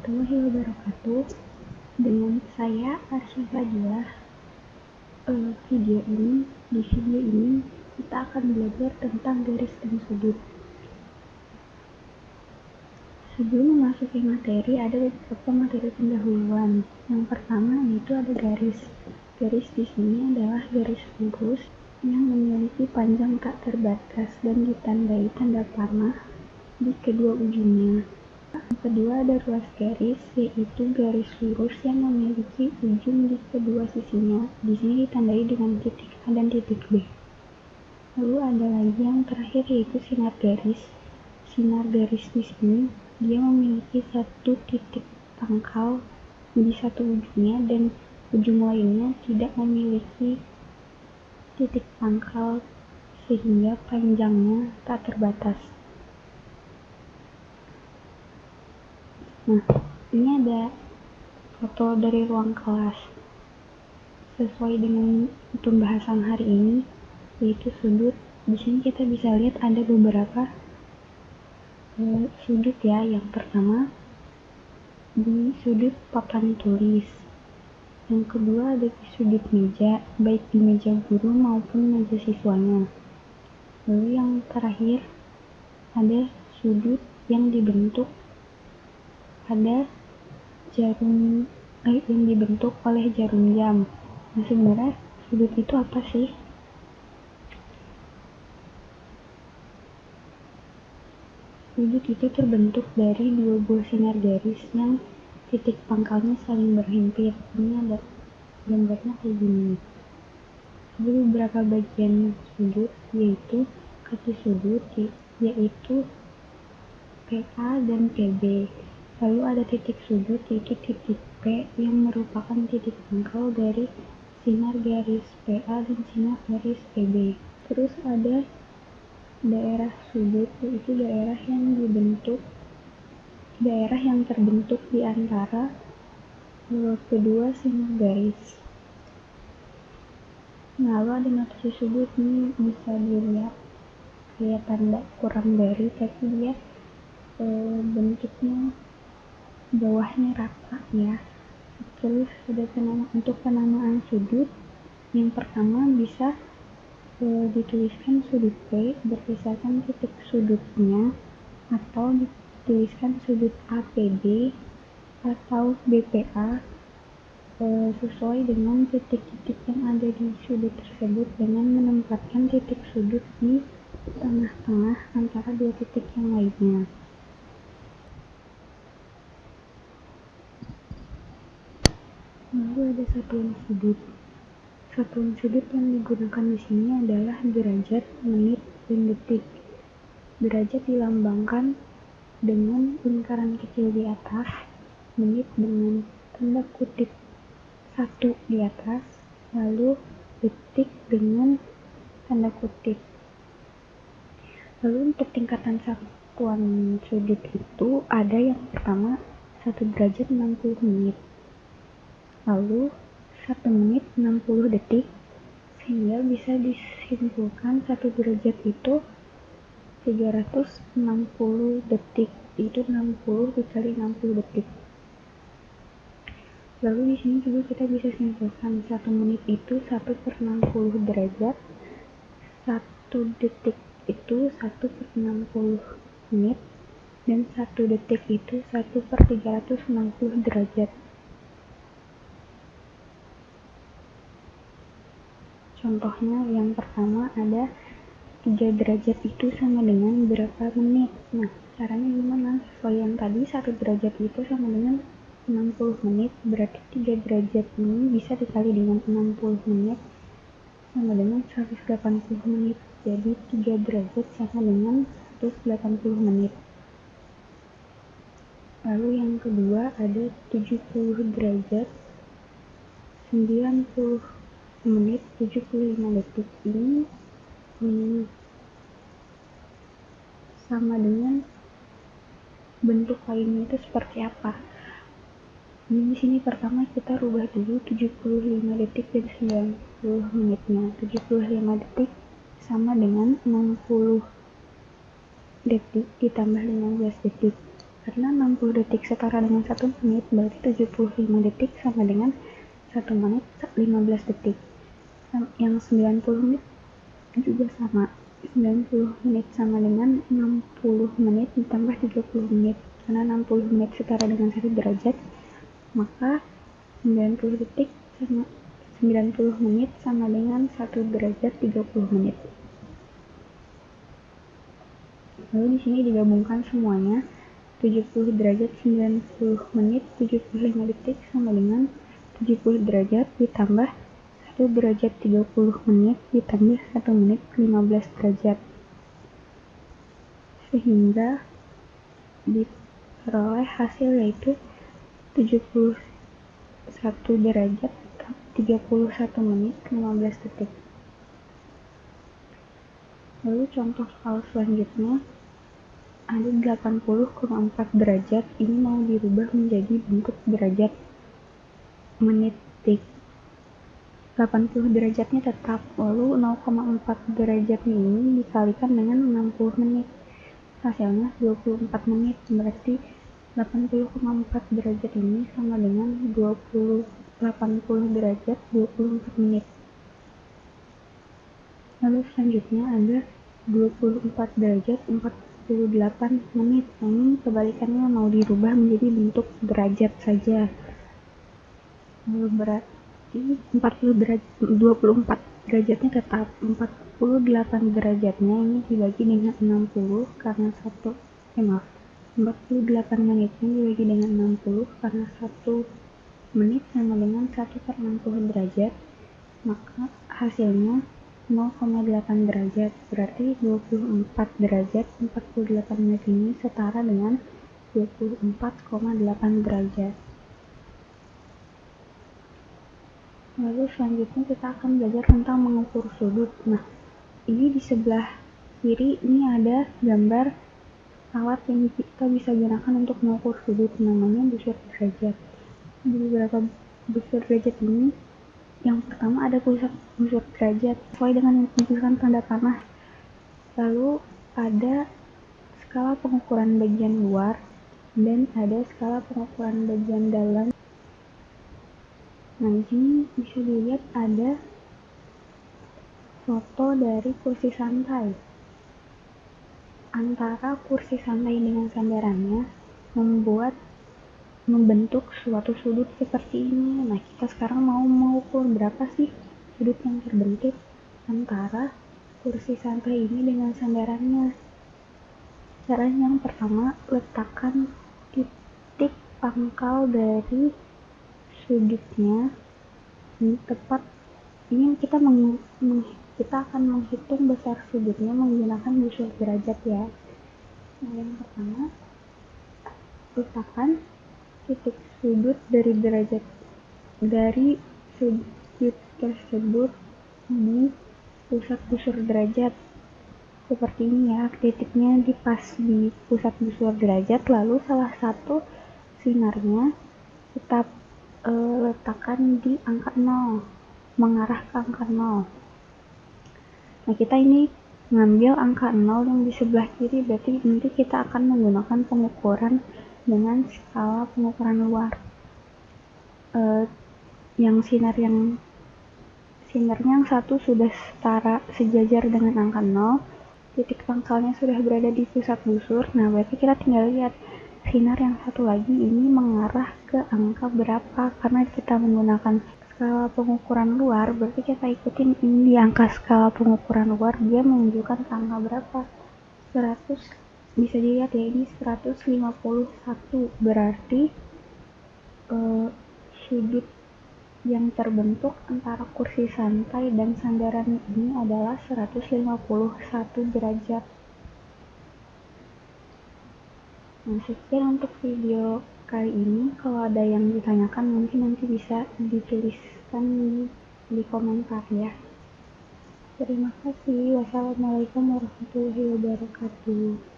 warahmatullahi wabarakatuh. Dengan saya Arsya Fadilah. Di video ini kita akan belajar tentang garis dan sudut. Sebelum memasuki materi, ada beberapa materi pendahuluan. Yang pertama yaitu ada garis. Garis di sini adalah garis lurus yang memiliki panjang tak terbatas dan ditandai tanda panah di kedua ujungnya. Yang kedua ada ruas garis, yaitu garis lurus yang memiliki ujung di kedua sisinya. Di sini ditandai dengan titik A dan titik B. Lalu ada lagi yang terakhir yaitu sinar garis. Sinar garis di sini dia memiliki satu titik pangkal di satu ujungnya dan ujung lainnya tidak memiliki titik pangkal sehingga panjangnya tak terbatas. Nah, ini ada foto dari ruang kelas. Sesuai dengan pembahasan hari ini, yaitu sudut. Di sini kita bisa lihat ada beberapa sudut ya. Yang pertama di sudut papan tulis. Yang kedua ada di sudut meja, baik di meja guru maupun meja siswanya. Lalu yang terakhir ada sudut yang dibentuk ada jarum yang dibentuk oleh jarum jam. Nah, sebenarnya sudut itu apa sih? Sudut itu terbentuk dari dua buah sinar garis yang titik pangkalnya saling berhimpit. Ini ada gambarnya kayak gini. Ada beberapa bagian sudut, yaitu kaki sudut, yaitu PA dan PB. Lalu ada titik sudut, yaitu titik P yang merupakan titik pangkal dari sinar garis PA dan sinar garis PB. Terus ada daerah sudut, yaitu daerah yang terbentuk di antara kedua sinar garis. Lalu ada notasi sudut, ini bisa dilihat kayak tanda kurang dari, tapi dia bentuknya bawahnya rata ya. Terus ada untuk penamaan sudut. Yang pertama bisa dituliskan sudut P berdasarkan titik sudutnya, atau dituliskan sudut APB atau BPA sesuai dengan titik-titik yang ada di sudut tersebut dengan menempatkan titik sudut di tengah-tengah antara dua titik yang lainnya. Lalu ada satuan sudut. Satuan sudut yang digunakan di sini adalah derajat, menit, dan detik. Derajat dilambangkan dengan lingkaran kecil di atas, menit dengan tanda kutip 1 di atas, lalu detik dengan tanda kutip. Lalu untuk tingkatan satuan sudut itu ada yang pertama 1 derajat 60 menit. Lalu 1 menit 60 detik, sehingga bisa disimpulkan 1 derajat itu 360 detik, itu 60 dikali 60 detik. Lalu di sini juga kita bisa simpulkan 1 menit itu 1/60 derajat, 1 detik itu 1/60 menit, dan 1 detik itu 1/360 derajat. Contohnya yang pertama ada 3 derajat itu sama dengan berapa menit. Nah, caranya gimana? Sesuai yang tadi 1 derajat itu sama dengan 60 menit, berarti 3 derajat ini bisa dikali dengan 60 menit sama dengan 180 menit. Jadi 3 derajat sama dengan 180 menit. Lalu yang kedua ada 70 derajat 90 menit 75 detik. Ini sama dengan bentuk lainnya itu seperti apa? Ini di sini pertama kita rubah dulu 75 detik dan 90 menitnya. 75 detik sama dengan 60 detik ditambah 15 detik. Karena 60 detik setara dengan 1 menit, berarti 75 detik sama dengan 1 menit 15 detik. Yang 90 menit juga sama. 90 menit sama dengan 60 menit ditambah 30 menit. Karena 60 menit setara dengan 1 derajat, maka 90 detik sama 90 menit sama dengan 1 derajat 30 menit. Lalu di sini digabungkan semuanya. 70 derajat 90 menit 75 detik sama dengan 70 derajat ditambah 1 derajat 30 menit ditambah 1 menit 15 derajat, sehingga diperoleh hasil yaitu 71 derajat 31 menit 15 detik. Lalu contoh soal selanjutnya ada 80,4 derajat, ini mau dirubah menjadi bentuk derajat menit detik. 80 derajatnya tetap, lalu 0,4 derajatnya ini dikalikan dengan 60 menit, hasilnya 24 menit, berarti 80,4 derajat ini sama dengan 80 derajat 24 menit. Lalu selanjutnya ada 24 derajat 48 menit. Nah, ini kebalikannya mau dirubah menjadi bentuk derajat saja. Lalu berarti 24 derajatnya tetap, 48 derajatnya ini dibagi dengan 60 karena 48 menitnya dibagi dengan 60 karena 1 menit sama dengan 1/60 derajat, maka hasilnya 0,8 derajat, berarti 24 derajat 48 menit ini setara dengan 24,8 derajat. Lalu selanjutnya kita akan belajar tentang mengukur sudut. Nah, ini di sebelah kiri ini ada gambar alat yang kita bisa gunakan untuk mengukur sudut, namanya busur derajat. Di beberapa busur derajat ini, yang pertama ada pusat busur derajat sesuai dengan yang ditentukan tanda panah. Lalu ada skala pengukuran bagian luar dan ada skala pengukuran bagian dalam. Nah, di sini bisa dilihat ada foto dari kursi santai. Antara kursi santai dengan sandarannya membentuk suatu sudut seperti ini. Nah, kita sekarang mau mengukur berapa sih sudut yang terbentuk antara kursi santai ini dengan sandarannya. Cara yang pertama, letakkan titik pangkal dari sudutnya ini tepat. Ini kita akan menghitung besar sudutnya menggunakan busur derajat ya. Nah, yang pertama, letakkan titik sudut dari sudut tersebut di pusat busur derajat seperti ini ya. Titiknya pas di pusat busur derajat, lalu salah satu sinarnya kita letakkan di angka 0, mengarah ke angka 0. Nah, kita ini ngambil angka 0 yang di sebelah kiri, berarti nanti kita akan menggunakan pengukuran dengan skala pengukuran luar. Yang sinarnya yang satu sudah sejajar dengan angka 0, titik pangkalnya sudah berada di pusat busur. Nah, berarti kita tinggal lihat sinar yang satu lagi ini mengarah ke angka berapa. Karena kita menggunakan skala pengukuran luar, berarti kita ikutin ini di angka skala pengukuran luar, dia menunjukkan ke angka berapa. 100, bisa dilihat ya, ini 151, berarti sudut yang terbentuk antara kursi santai dan sandaran ini adalah 151 derajat. Nah, sekian untuk video kali ini. Kalau ada yang ditanyakan mungkin nanti bisa dituliskan di komentar ya. Terima kasih. Wassalamualaikum warahmatullahi wabarakatuh.